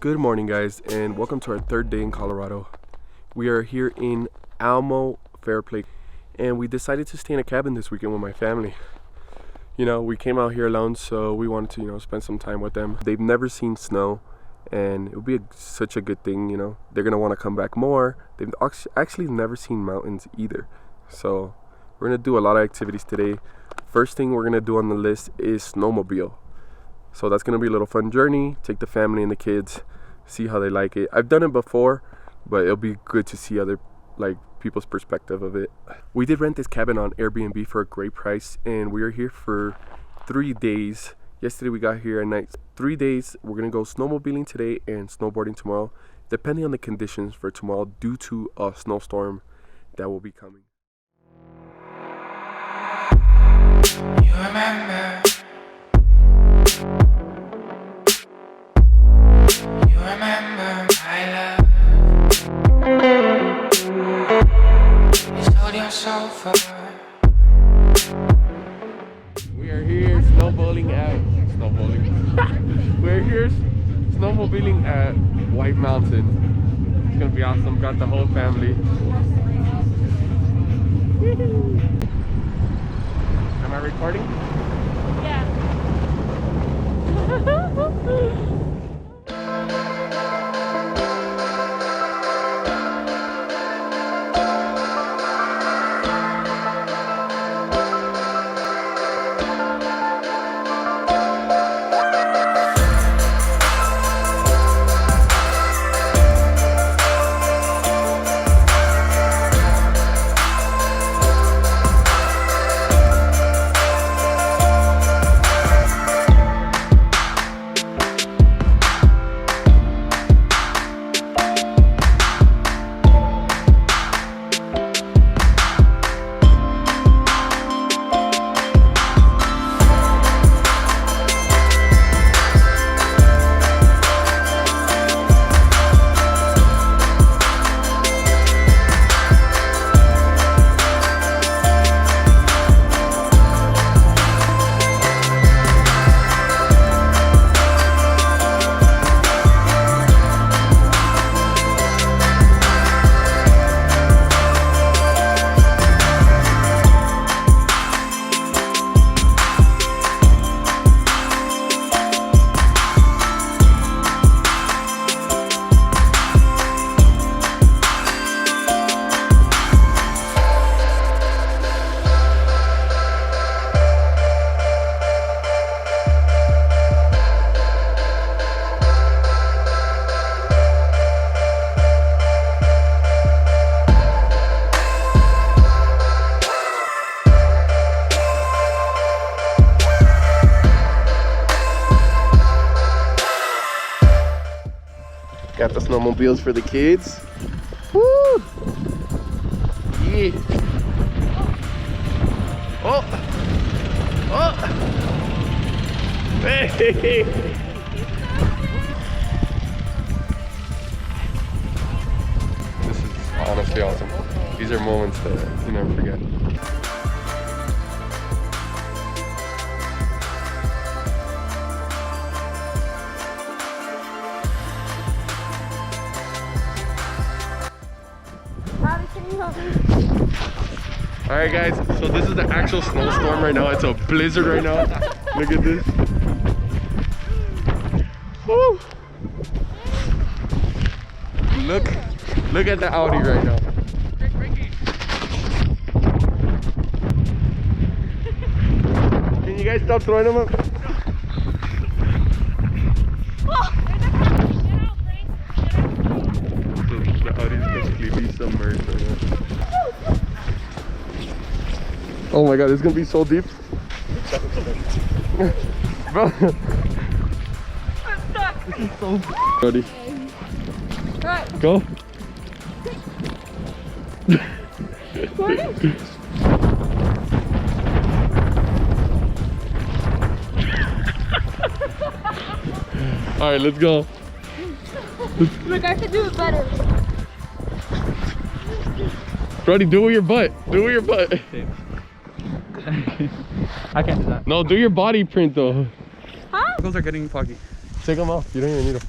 Good morning, guys, and welcome to our third day in Colorado. We are here in Alamo Fairplay, and we decided to stay in a cabin this weekend with my family. You know, we came out here alone, so we wanted to, spend some time with them. They've never seen snow, and it would be such a good thing, They're gonna want to come back more. They've actually never seen mountains either, so we're gonna do a lot of activities today. First thing we're gonna do on the list is snowmobile. So that's gonna be a little fun journey. Take the family and the kids, see how they like it. I've done it before, but it'll be good to see other people's perspective of it. We did rent this cabin on Airbnb for a great price, and we are here for 3 days. Yesterday we got here at night. 3 days. We're gonna go snowmobiling today and snowboarding tomorrow, depending on the conditions for tomorrow due to a snowstorm that will be coming. You remember. You remember my love. You sold your soul for. We are here snowmobiling. We're here snowmobiling at White Mountain. It's gonna be awesome. Got the whole family. Am I recording? Yeah. Got the snowmobiles for the kids. Woo! Yeah. Oh! Oh! Hey! This is honestly awesome. These are moments that you never forget. Alright guys, so this is the actual snowstorm right now. It's a blizzard right now. Look at this. Woo! Look at the Audi right now. Can you guys stop throwing them up? The Audi's completely submerged right now. Oh my god, this is gonna be so deep. Bro. I'm stuck. This is so ready. Right. Go. Alright, let's go. Look, I can do it better. Brody, do it with your butt. Do it with your butt. I can't do that. No, do your body print though. Huh? Those are getting foggy. Take them off. You don't even need them.